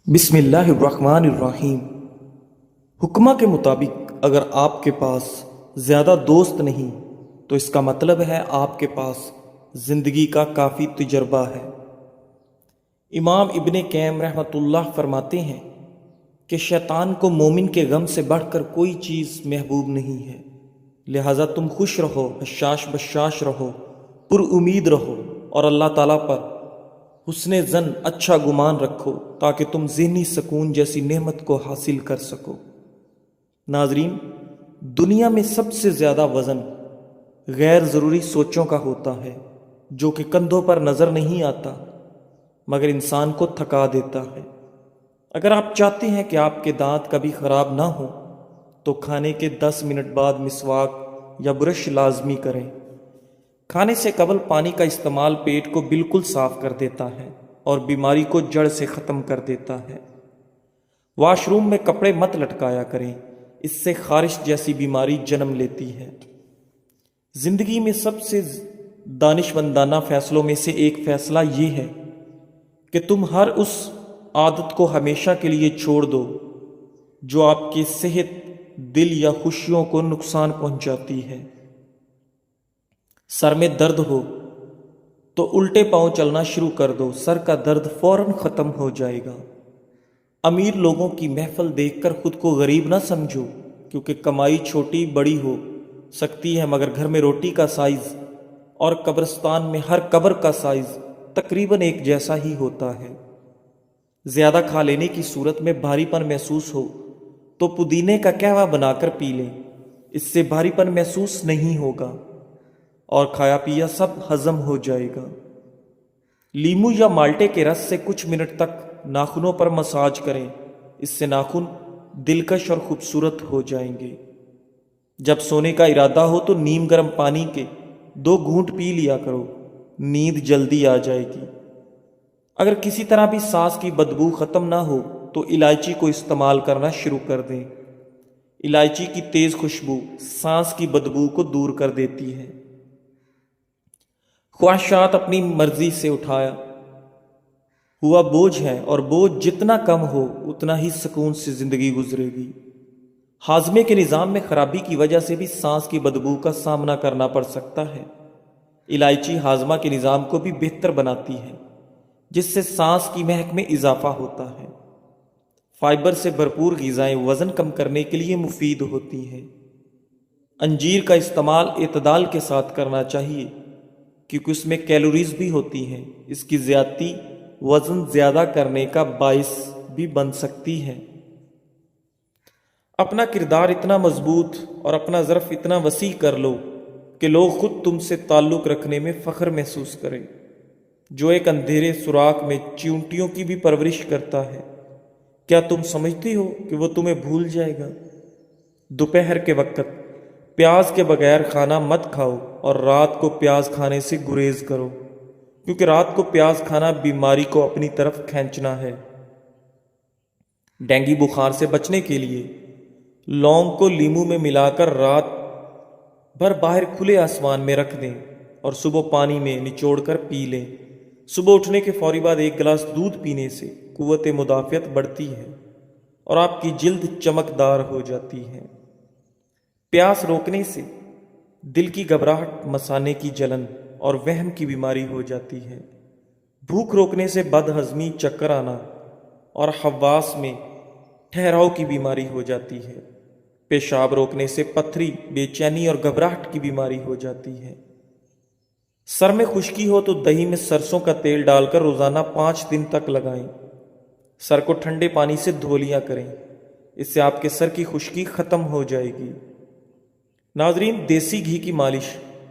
بسم اللہ الرحمن الرحیم۔ حکمہ کے مطابق اگر آپ کے پاس زیادہ دوست نہیں تو اس کا مطلب ہے آپ کے پاس زندگی کا کافی تجربہ ہے۔ امام ابن قیم رحمۃ اللہ فرماتے ہیں کہ شیطان کو مومن کے غم سے بڑھ کر کوئی چیز محبوب نہیں ہے، لہٰذا تم خوش رہو، حشاش بشاش رہو، پر امید رہو اور اللہ تعالیٰ پر حسن ظن، اچھا گمان رکھو تاکہ تم ذہنی سکون جیسی نعمت کو حاصل کر سکو۔ ناظرین، دنیا میں سب سے زیادہ وزن غیر ضروری سوچوں کا ہوتا ہے جو کہ کندھوں پر نظر نہیں آتا مگر انسان کو تھکا دیتا ہے۔ اگر آپ چاہتے ہیں کہ آپ کے دانت کبھی خراب نہ ہوں تو کھانے کے 10 منٹ بعد مسواک یا برش لازمی کریں۔ کھانے سے قبل پانی کا استعمال پیٹ کو بالکل صاف کر دیتا ہے اور بیماری کو جڑ سے ختم کر دیتا ہے۔ واش روم میں کپڑے مت لٹکایا کریں، اس سے خارش جیسی بیماری جنم لیتی ہے۔ زندگی میں سب سے دانشمندانہ فیصلوں میں سے ایک فیصلہ یہ ہے کہ تم ہر اس عادت کو ہمیشہ کے لیے چھوڑ دو جو آپ کی صحت، دل یا خوشیوں کو نقصان پہنچاتی ہے۔ سر میں درد ہو تو الٹے پاؤں چلنا شروع کر دو، سر کا درد فوراً ختم ہو جائے گا۔ امیر لوگوں کی محفل دیکھ کر خود کو غریب نہ سمجھو، کیونکہ کمائی چھوٹی بڑی ہو سکتی ہے مگر گھر میں روٹی کا سائز اور قبرستان میں ہر قبر کا سائز تقریباً ایک جیسا ہی ہوتا ہے۔ زیادہ کھا لینے کی صورت میں بھاری پن محسوس ہو تو پودینے کا قہوہ بنا کر پی لیں، اس سے بھاری پن محسوس نہیں ہوگا اور کھایا پیا سب ہضم ہو جائے گا۔ لیمو یا مالٹے کے رس سے کچھ منٹ تک ناخنوں پر مساج کریں، اس سے ناخن دلکش اور خوبصورت ہو جائیں گے۔ جب سونے کا ارادہ ہو تو نیم گرم پانی کے 2 گھونٹ پی لیا کرو، نیند جلدی آ جائے گی۔ اگر کسی طرح بھی سانس کی بدبو ختم نہ ہو تو الائچی کو استعمال کرنا شروع کر دیں۔ الائچی کی تیز خوشبو سانس کی بدبو کو دور کر دیتی ہے۔ خواہشات اپنی مرضی سے اٹھایا ہوا بوجھ ہے اور بوجھ جتنا کم ہو اتنا ہی سکون سے زندگی گزرے گی۔ ہاضمے کے نظام میں خرابی کی وجہ سے بھی سانس کی بدبو کا سامنا کرنا پڑ سکتا ہے۔ الائچی ہاضمہ کے نظام کو بھی بہتر بناتی ہے جس سے سانس کی مہک میں اضافہ ہوتا ہے۔ فائبر سے بھرپور غذائیں وزن کم کرنے کے لیے مفید ہوتی ہیں۔ انجیر کا استعمال اعتدال کے ساتھ کرنا چاہیے کیونکہ اس میں کیلوریز بھی ہوتی ہیں، اس کی زیادتی وزن زیادہ کرنے کا باعث بھی بن سکتی ہے۔ اپنا کردار اتنا مضبوط اور اپنا ظرف اتنا وسیع کر لو کہ لوگ خود تم سے تعلق رکھنے میں فخر محسوس کریں۔ جو ایک اندھیرے سوراخ میں چیونٹیوں کی بھی پرورش کرتا ہے، کیا تم سمجھتی ہو کہ وہ تمہیں بھول جائے گا؟ دوپہر کے وقت پیاز کے بغیر کھانا مت کھاؤ اور رات کو پیاز کھانے سے گریز کرو، کیونکہ رات کو پیاز کھانا بیماری کو اپنی طرف کھینچنا ہے۔ ڈینگی بخار سے بچنے کے لیے لونگ کو لیمو میں ملا کر رات بھر باہر کھلے آسمان میں رکھ دیں اور صبح پانی میں نچوڑ کر پی لیں۔ صبح اٹھنے کے فوری بعد 1 گلاس دودھ پینے سے قوت مدافعت بڑھتی ہے اور آپ کی جلد چمکدار ہو جاتی ہے۔ پیاس روکنے سے دل کی گھبراہٹ، مثانے کی جلن اور وہم کی بیماری ہو جاتی ہے۔ بھوک روکنے سے بد ہضمی، چکر آنا اور حواس میں ٹھہراؤ کی بیماری ہو جاتی ہے۔ پیشاب روکنے سے پتھری، بے چینی اور گھبراہٹ کی بیماری ہو جاتی ہے۔ سر میں خشکی ہو تو دہی میں سرسوں کا تیل ڈال کر روزانہ 5 دن تک لگائیں۔ سر کو ٹھنڈے پانی سے دھو لیا کریں، اس سے آپ کے سر کی خشکی ختم ہو جائے گی۔ ناظرین، دیسی گھی کی مالش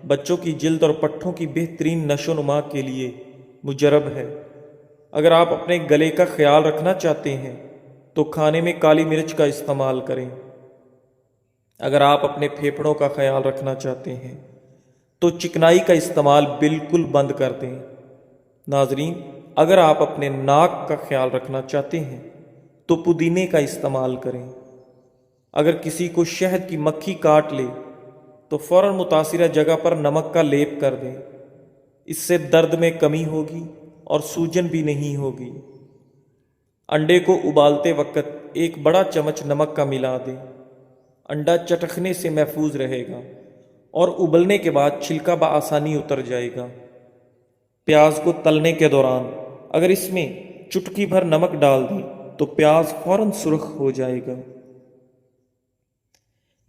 بچوں کی جلد اور پٹھوں کی بہترین نشو و نما کے لیے مجرب ہے۔ اگر آپ اپنے گلے کا خیال رکھنا چاہتے ہیں تو کھانے میں کالی مرچ کا استعمال کریں۔ اگر آپ اپنے پھیپھڑوں کا خیال رکھنا چاہتے ہیں تو چکنائی کا استعمال بالکل بند کر دیں۔ ناظرین، اگر آپ اپنے ناک کا خیال رکھنا چاہتے ہیں تو پودینے کا استعمال کریں۔ اگر کسی کو شہد کی مکھی کاٹ لے تو فوراً متاثرہ جگہ پر نمک کا لیپ کر دیں، اس سے درد میں کمی ہوگی اور سوجن بھی نہیں ہوگی۔ انڈے کو ابالتے وقت ایک بڑا چمچ نمک کا ملا دیں۔ انڈا چٹکنے سے محفوظ رہے گا اور ابلنے کے بعد چھلکا بآسانی اتر جائے گا۔ پیاز کو تلنے کے دوران اگر اس میں چٹکی بھر نمک ڈال دیں تو پیاز فوراً سرخ ہو جائے گا۔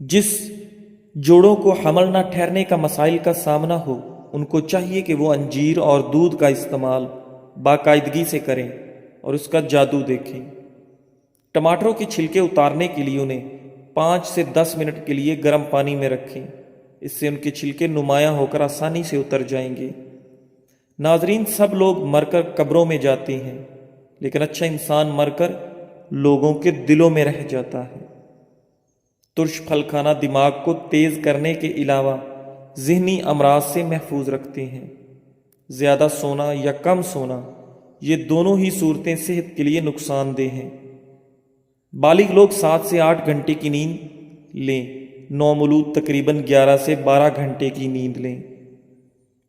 جس جوڑوں کو حمل نہ ٹھہرنے کا مسائل کا سامنا ہو ان کو چاہیے کہ وہ انجیر اور دودھ کا استعمال باقاعدگی سے کریں اور اس کا جادو دیکھیں۔ ٹماٹروں کے چھلکے اتارنے کے لیے انہیں 5 سے 10 منٹ کے لیے گرم پانی میں رکھیں، اس سے ان کے چھلکے نمایاں ہو کر آسانی سے اتر جائیں گے۔ ناظرین، سب لوگ مر کر قبروں میں جاتے ہیں، لیکن اچھا انسان مر کر لوگوں کے دلوں میں رہ جاتا ہے۔ ترش پھل کھانا دماغ کو تیز کرنے کے علاوہ ذہنی امراض سے محفوظ رکھتے ہیں۔ زیادہ سونا یا کم سونا، یہ دونوں ہی صورتیں صحت کے لیے نقصان دہ ہیں۔ بالغ لوگ 7 سے 8 گھنٹے کی نیند لیں، نومولود تقریباً 11 سے 12 گھنٹے کی نیند لیں۔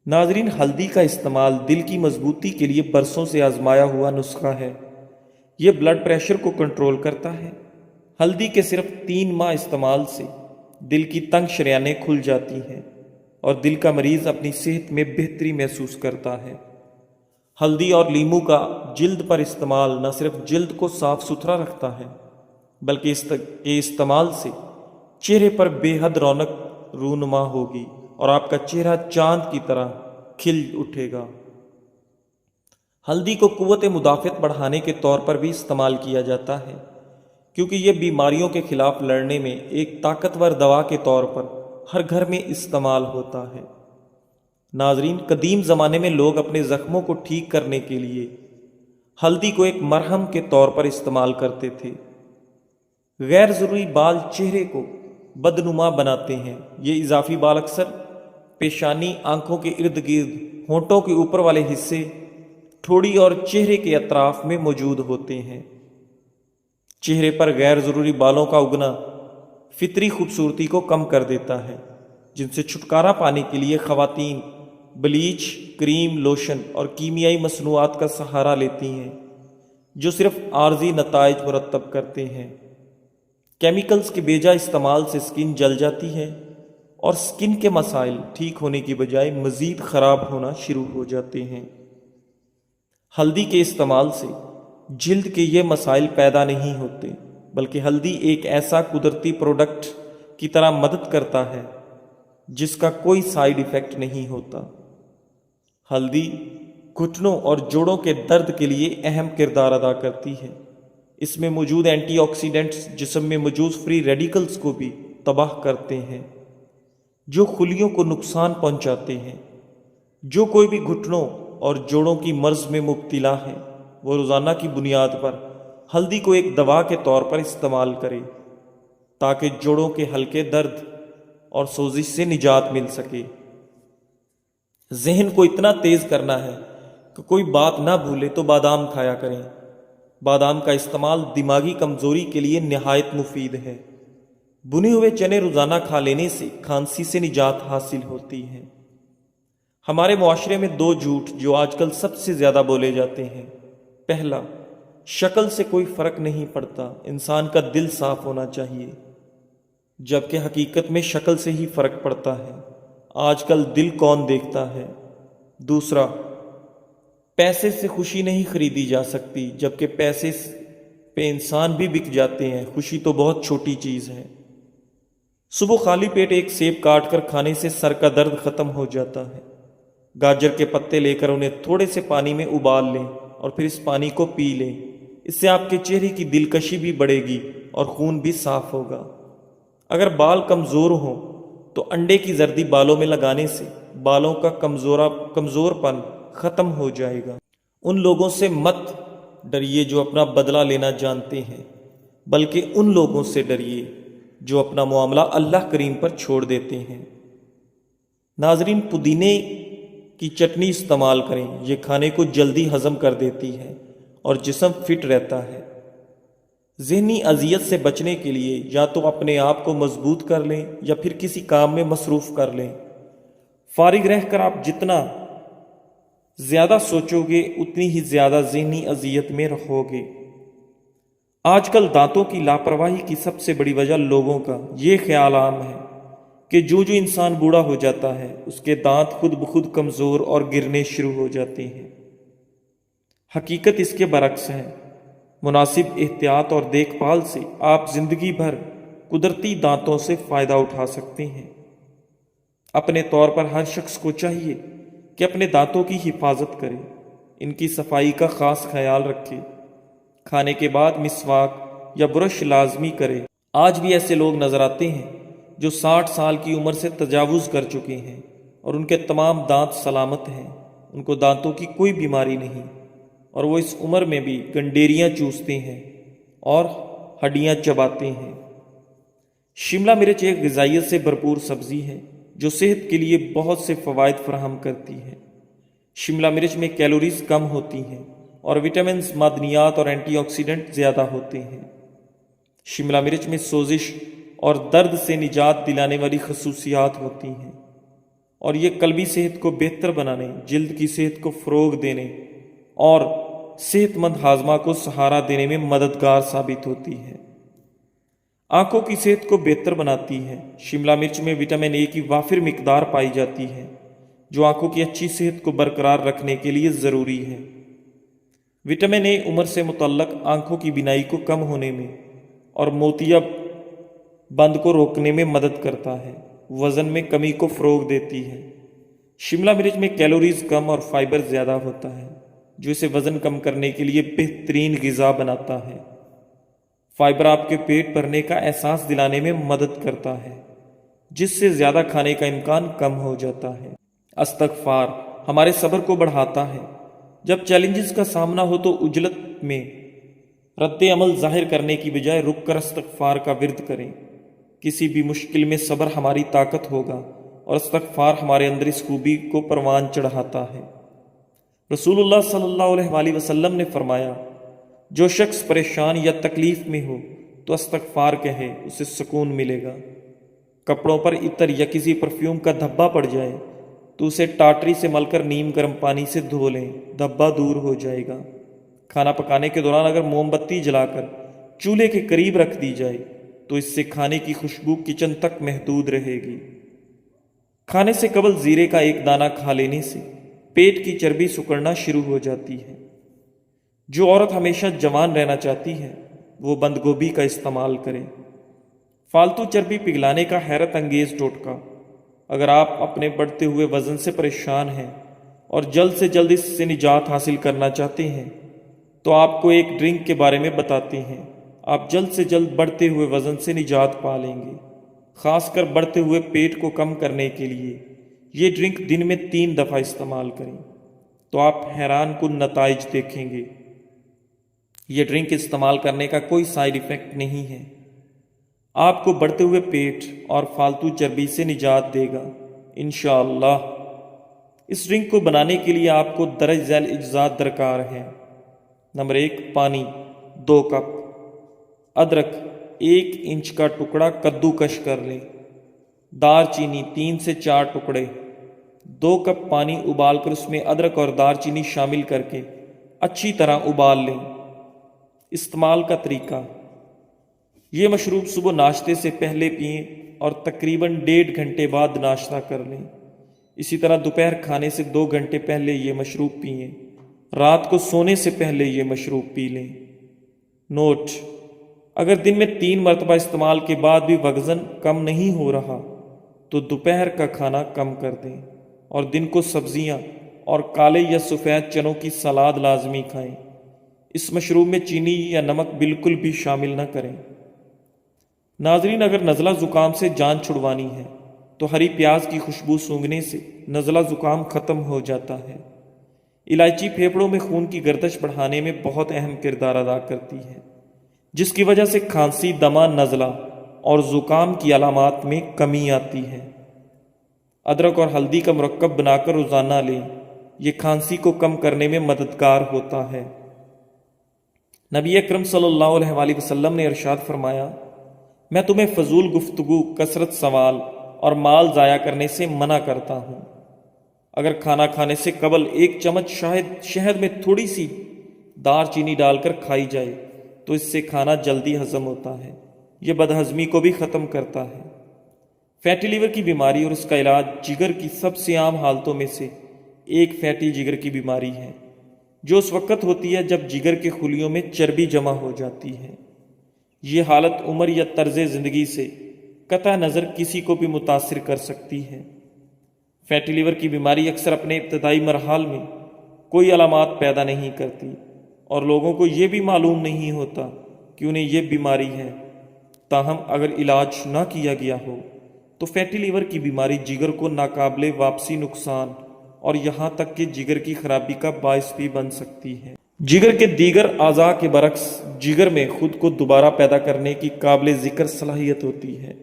ناظرین، ہلدی کا استعمال دل کی مضبوطی کے لیے برسوں سے آزمایا ہوا نسخہ ہے۔ یہ بلڈ پریشر کو کنٹرول کرتا ہے۔ ہلدی کے صرف 3 ماہ استعمال سے دل کی تنگ شریانیں کھل جاتی ہیں اور دل کا مریض اپنی صحت میں بہتری محسوس کرتا ہے۔ ہلدی اور لیمو کا جلد پر استعمال نہ صرف جلد کو صاف ستھرا رکھتا ہے بلکہ اس کے استعمال سے چہرے پر بے حد رونق رونما ہوگی اور آپ کا چہرہ چاند کی طرح کھل اٹھے گا۔ ہلدی کو قوت مدافعت بڑھانے کے طور پر بھی استعمال کیا جاتا ہے، کیونکہ یہ بیماریوں کے خلاف لڑنے میں ایک طاقتور دوا کے طور پر ہر گھر میں استعمال ہوتا ہے۔ ناظرین، قدیم زمانے میں لوگ اپنے زخموں کو ٹھیک کرنے کے لیے ہلدی کو ایک مرہم کے طور پر استعمال کرتے تھے۔ غیر ضروری بال چہرے کو بدنما بناتے ہیں۔ یہ اضافی بال اکثر پیشانی، آنکھوں کے ارد گرد، ہونٹوں کے اوپر والے حصے، ٹھوڑی اور چہرے کے اطراف میں موجود ہوتے ہیں۔ چہرے پر غیر ضروری بالوں کا اگنا فطری خوبصورتی کو کم کر دیتا ہے، جن سے چھٹکارا پانے کے لیے خواتین بلیچ، کریم، لوشن اور کیمیائی مصنوعات کا سہارا لیتی ہیں، جو صرف عارضی نتائج مرتب کرتے ہیں۔ کیمیکلز کے بیجا استعمال سے سکن جل جاتی ہے اور سکن کے مسائل ٹھیک ہونے کی بجائے مزید خراب ہونا شروع ہو جاتے ہیں۔ ہلدی کے استعمال سے جلد کے یہ مسائل پیدا نہیں ہوتے، بلکہ ہلدی ایک ایسا قدرتی پروڈکٹ کی طرح مدد کرتا ہے جس کا کوئی سائیڈ ایفیکٹ نہیں ہوتا۔ ہلدی گھٹنوں اور جوڑوں کے درد کے لیے اہم کردار ادا کرتی ہے۔ اس میں موجود اینٹی آکسیڈنٹس جسم میں موجود فری ریڈیکلز کو بھی تباہ کرتے ہیں، جو خلیوں کو نقصان پہنچاتے ہیں۔ جو کوئی بھی گھٹنوں اور جوڑوں کی مرض میں مبتلا ہے، وہ روزانہ کی بنیاد پر ہلدی کو ایک دوا کے طور پر استعمال کرے تاکہ جوڑوں کے ہلکے درد اور سوزش سے نجات مل سکے۔ ذہن کو اتنا تیز کرنا ہے کہ کوئی بات نہ بھولے تو بادام کھایا کریں۔ بادام کا استعمال دماغی کمزوری کے لیے نہایت مفید ہے۔ بنے ہوئے چنے روزانہ کھا لینے سے کھانسی سے نجات حاصل ہوتی ہے۔ ہمارے معاشرے میں 2 جھوٹ جو آج کل سب سے زیادہ بولے جاتے ہیں۔ پہلا، شکل سے کوئی فرق نہیں پڑتا، انسان کا دل صاف ہونا چاہیے، جبکہ حقیقت میں شکل سے ہی فرق پڑتا ہے۔ آج کل دل کون دیکھتا ہے؟ دوسرا، پیسے سے خوشی نہیں خریدی جا سکتی، جبکہ پیسے پہ انسان بھی بک جاتے ہیں۔ خوشی تو بہت چھوٹی چیز ہے۔ صبح خالی پیٹ ایک سیب کاٹ کر کھانے سے سر کا درد ختم ہو جاتا ہے۔ گاجر کے پتے لے کر انہیں تھوڑے سے پانی میں ابال لیں اور پھر اس پانی کو پی لیں۔ اس سے آپ کے چہرے کی دلکشی بھی بڑھے گی اور خون بھی صاف ہوگا۔ اگر بال کمزور ہوں تو انڈے کی زردی بالوں میں لگانے سے بالوں کا کمزور پن ختم ہو جائے گا۔ ان لوگوں سے مت ڈریے جو اپنا بدلہ لینا جانتے ہیں، بلکہ ان لوگوں سے ڈریے جو اپنا معاملہ اللہ کریم پر چھوڑ دیتے ہیں۔ ناظرین، پودینے کی چٹنی استعمال کریں، یہ کھانے کو جلدی ہضم کر دیتی ہے اور جسم فٹ رہتا ہے۔ ذہنی اذیت سے بچنے کے لیے یا تو اپنے آپ کو مضبوط کر لیں یا پھر کسی کام میں مصروف کر لیں۔ فارغ رہ کر آپ جتنا زیادہ سوچو گے اتنی ہی زیادہ ذہنی اذیت میں رہو گے۔ آج کل دانتوں کی لاپرواہی کی سب سے بڑی وجہ لوگوں کا یہ خیال عام ہے کہ جو انسان بوڑھا ہو جاتا ہے اس کے دانت خود بخود کمزور اور گرنے شروع ہو جاتے ہیں۔ حقیقت اس کے برعکس ہے۔ مناسب احتیاط اور دیکھ بھال سے آپ زندگی بھر قدرتی دانتوں سے فائدہ اٹھا سکتے ہیں۔ اپنے طور پر ہر شخص کو چاہیے کہ اپنے دانتوں کی حفاظت کرے، ان کی صفائی کا خاص خیال رکھے، کھانے کے بعد مسواک یا برش لازمی کرے۔ آج بھی ایسے لوگ نظر آتے ہیں جو 60 سال کی عمر سے تجاوز کر چکے ہیں اور ان کے تمام دانت سلامت ہیں، ان کو دانتوں کی کوئی بیماری نہیں، اور وہ اس عمر میں بھی گنڈیریاں چوستے ہیں اور ہڈیاں چباتے ہیں۔ شملہ مرچ ایک غذائیت سے بھرپور سبزی ہے جو صحت کے لیے بہت سے فوائد فراہم کرتی ہے۔ شملہ مرچ میں کیلوریز کم ہوتی ہیں اور وٹامنز، معدنیات اور اینٹی آکسیڈنٹ زیادہ ہوتے ہیں۔ شملہ مرچ میں سوزش اور درد سے نجات دلانے والی خصوصیات ہوتی ہیں، اور یہ قلبی صحت کو بہتر بنانے، جلد کی صحت کو فروغ دینے اور صحت مند ہاضمہ کو سہارا دینے میں مددگار ثابت ہوتی ہے۔ آنکھوں کی صحت کو بہتر بناتی ہے۔ شملہ مرچ میں وٹامن اے کی وافر مقدار پائی جاتی ہے جو آنکھوں کی اچھی صحت کو برقرار رکھنے کے لیے ضروری ہے۔ وٹامن اے عمر سے متعلق آنکھوں کی بینائی کو کم ہونے میں اور موتیا بند کو روکنے میں مدد کرتا ہے، وزن میں کمی کو فروغ دیتی ہے۔ شملہ مرچ میں کیلوریز کم اور فائبر زیادہ ہوتا ہے جو اسے وزن کم کرنے کے لیے بہترین غذا بناتا ہے۔ فائبر آپ کے پیٹ بھرنے کا احساس دلانے میں مدد کرتا ہے، جس سے زیادہ کھانے کا امکان کم ہو جاتا ہے۔ استغفار ہمارے صبر کو بڑھاتا ہے۔ جب چیلنجز کا سامنا ہو تو عجلت میں رد عمل ظاہر کرنے کی بجائے رک کر استغفار کا ورد کریں۔ کسی بھی مشکل میں صبر ہماری طاقت ہوگا اور استغفار ہمارے اندر اس خوبی کو پروان چڑھاتا ہے۔ رسول اللہ صلی اللہ علیہ وآلہ وسلم نے فرمایا، جو شخص پریشان یا تکلیف میں ہو تو استغفار کہے، اسے سکون ملے گا۔ کپڑوں پر عطر یا کسی پرفیوم کا دھبا پڑ جائے تو اسے ٹاٹری سے مل کر نیم گرم پانی سے دھو لیں، دھبا دور ہو جائے گا۔ کھانا پکانے کے دوران اگر موم بتی جلا کر چولہے کے قریب رکھ دی جائے تو اس سے کھانے کی خوشبو کچن تک محدود رہے گی۔ کھانے سے قبل زیرے کا ایک دانہ کھا لینے سے پیٹ کی چربی سکڑنا شروع ہو جاتی ہے۔ جو عورت ہمیشہ جوان رہنا چاہتی ہے وہ بند گوبھی کا استعمال کرے۔ فالتو چربی پگھلانے کا حیرت انگیز ٹوٹکا۔ اگر آپ اپنے بڑھتے ہوئے وزن سے پریشان ہیں اور جلد سے جلد اس سے نجات حاصل کرنا چاہتے ہیں تو آپ کو ایک ڈرنک کے بارے میں بتاتے ہیں۔ آپ جلد سے جلد بڑھتے ہوئے وزن سے نجات پا لیں گے۔ خاص کر بڑھتے ہوئے پیٹ کو کم کرنے کے لیے یہ ڈرنک دن میں 3 دفعہ استعمال کریں تو آپ حیران کن نتائج دیکھیں گے۔ یہ ڈرنک استعمال کرنے کا کوئی سائیڈ ایفیکٹ نہیں ہے، آپ کو بڑھتے ہوئے پیٹ اور فالتو چربی سے نجات دے گا انشاءاللہ۔ اس ڈرنک کو بنانے کے لیے آپ کو درج ذیل اجزاء درکار ہیں۔ نمبر 1، پانی 2 کپ، ادرک 1 انچ کا ٹکڑا کدو کش کر لیں، دار چینی 3 سے 4 ٹکڑے۔ 2 کپ پانی ابال کر اس میں ادرک اور دار چینی شامل کر کے اچھی طرح ابال لیں۔ استعمال کا طریقہ: یہ مشروب صبح ناشتے سے پہلے پئیں اور تقریباً 1.5 گھنٹے بعد ناشتہ کر لیں۔ اسی طرح دوپہر کھانے سے 2 گھنٹے پہلے یہ مشروب پئیں۔ رات کو سونے سے پہلے یہ مشروب پی لیں۔ نوٹ: اگر دن میں 3 مرتبہ استعمال کے بعد بھی وزن کم نہیں ہو رہا تو دوپہر کا کھانا کم کر دیں اور دن کو سبزیاں اور کالے یا سفید چنوں کی سلاد لازمی کھائیں۔ اس مشروب میں چینی یا نمک بالکل بھی شامل نہ کریں۔ ناظرین، اگر نزلہ زکام سے جان چھڑوانی ہے تو ہری پیاز کی خوشبو سونگھنے سے نزلہ زکام ختم ہو جاتا ہے۔ الائچی پھیپھڑوں میں خون کی گردش بڑھانے میں بہت اہم کردار ادا کرتی ہے، جس کی وجہ سے کھانسی، دمہ، نزلہ اور زکام کی علامات میں کمی آتی ہے۔ ادرک اور ہلدی کا مرکب بنا کر روزانہ لیں، یہ کھانسی کو کم کرنے میں مددگار ہوتا ہے۔ نبی اکرم صلی اللہ علیہ وآلہ وسلم نے ارشاد فرمایا، میں تمہیں فضول گفتگو، کثرت سوال اور مال ضائع کرنے سے منع کرتا ہوں۔ اگر کھانا کھانے سے قبل 1 چمچ شہد میں تھوڑی سی دار چینی ڈال کر کھائی جائے تو اس سے کھانا جلدی ہضم ہوتا ہے۔ یہ بدہضمی کو بھی ختم کرتا ہے۔ فیٹی لیور کی بیماری اور اس کا علاج جگر کی سب سے عام حالتوں میں سے ایک فیٹی جگر کی بیماری ہے، جو اس وقت ہوتی ہے جب جگر کے خلیوں میں چربی جمع ہو جاتی ہے۔ یہ حالت عمر یا طرز زندگی سے قطع نظر کسی کو بھی متاثر کر سکتی ہے۔ فیٹی لیور کی بیماری اکثر اپنے ابتدائی مراحل میں کوئی علامات پیدا نہیں کرتی اور لوگوں کو یہ بھی معلوم نہیں ہوتا کہ انہیں یہ بیماری ہے۔ تاہم اگر علاج نہ کیا گیا ہو تو فیٹی لیور کی بیماری جگر کو ناقابل واپسی نقصان اور یہاں تک کہ جگر کی خرابی کا باعث بھی بن سکتی ہے۔ جگر کے دیگر اعضاء کے برعکس جگر میں خود کو دوبارہ پیدا کرنے کی قابل ذکر صلاحیت ہوتی ہے،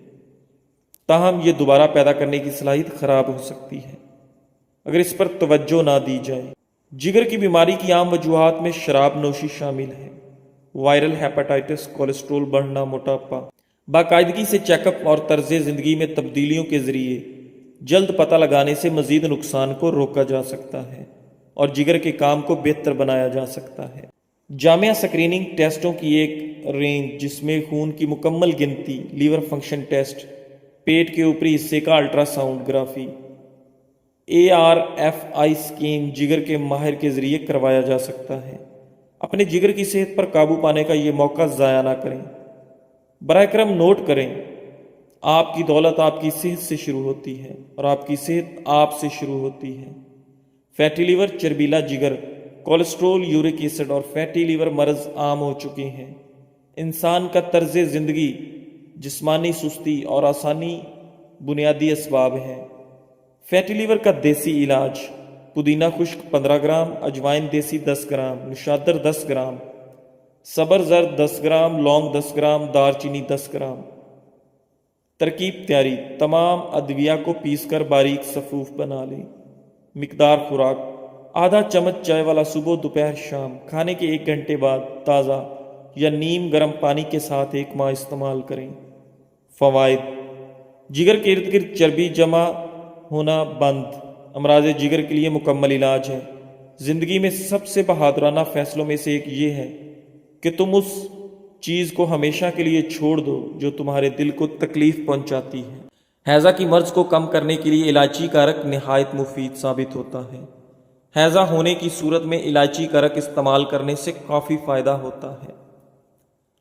تاہم یہ دوبارہ پیدا کرنے کی صلاحیت خراب ہو سکتی ہے اگر اس پر توجہ نہ دی جائے۔ جگر کی بیماری کی عام وجوہات میں شراب نوشی شامل ہے، وائرل ہیپاٹائٹس، کولیسٹرول بڑھنا، موٹاپا۔ باقاعدگی سے چیک اپ اور طرز زندگی میں تبدیلیوں کے ذریعے جلد پتہ لگانے سے مزید نقصان کو روکا جا سکتا ہے اور جگر کے کام کو بہتر بنایا جا سکتا ہے۔ جامع اسکریننگ ٹیسٹوں کی ایک رینج جس میں خون کی مکمل گنتی، لیور فنکشن ٹیسٹ، پیٹ کے اوپری حصے کا الٹرا سونوگرافی، ARFI اسکین جگر کے ماہر کے ذریعے کروایا جا سکتا ہے۔ اپنے جگر کی صحت پر قابو پانے کا یہ موقع ضائع نہ کریں۔ براہ کرم نوٹ کریں، آپ کی دولت آپ کی صحت سے شروع ہوتی ہے اور آپ کی صحت آپ سے شروع ہوتی ہے۔ فیٹی لیور، چربیلا جگر، کولیسٹرول، یورک ایسڈ اور فیٹی لیور مرض عام ہو چکے ہیں۔ انسان کا طرز زندگی، جسمانی سستی اور آسانی بنیادی اسباب ہیں۔ فیٹی لیور کا دیسی علاج: پودینہ خشک 15 گرام، اجوائن دیسی 10 گرام، نشادر 10 گرام، سبر زرد 10 گرام، لونگ 10 گرام، دار چینی 10 گرام۔ ترکیب تیاری: تمام ادویہ کو پیس کر باریک صفوف بنا لیں۔ مقدار خوراک: آدھا چمچ چائے والا صبح، دوپہر، شام۔ کھانے کے 1 گھنٹے بعد تازہ یا نیم گرم پانی کے ساتھ 1 ماہ استعمال کریں۔ فوائد: جگر کے ارد گرد چربی جمع ہونا بند، امراض جگر کے لیے مکمل علاج ہے۔ زندگی میں سب سے بہادرانہ فیصلوں میں سے ایک یہ ہے کہ تم اس چیز کو ہمیشہ کے لیے چھوڑ دو جو تمہارے دل کو تکلیف پہنچاتی ہے۔ ہیضہ کی مرض کو کم کرنے کے لیے الائچی کا عرق نہایت مفید ثابت ہوتا ہے۔ ہیضہ ہونے کی صورت میں الائچی کا عرق استعمال کرنے سے کافی فائدہ ہوتا ہے۔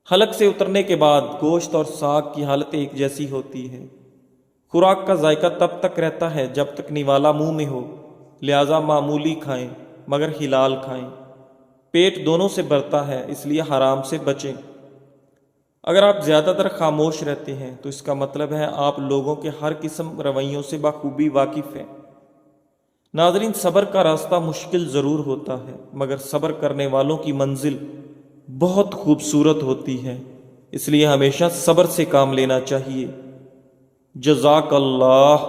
حلق سے اترنے کے بعد گوشت اور ساگ کی حالت ایک جیسی ہوتی ہے۔ خوراک کا ذائقہ تب تک رہتا ہے جب تک نوالا منہ میں ہو، لہذا معمولی کھائیں مگر حلال کھائیں۔ پیٹ دونوں سے بھرتا ہے، اس لیے حرام سے بچیں۔ اگر آپ زیادہ تر خاموش رہتے ہیں تو اس کا مطلب ہے آپ لوگوں کے ہر قسم رویوں سے بخوبی واقف ہیں۔ ناظرین، صبر کا راستہ مشکل ضرور ہوتا ہے مگر صبر کرنے والوں کی منزل بہت خوبصورت ہوتی ہے، اس لیے ہمیشہ صبر سے کام لینا چاہیے۔ جزاک اللہ۔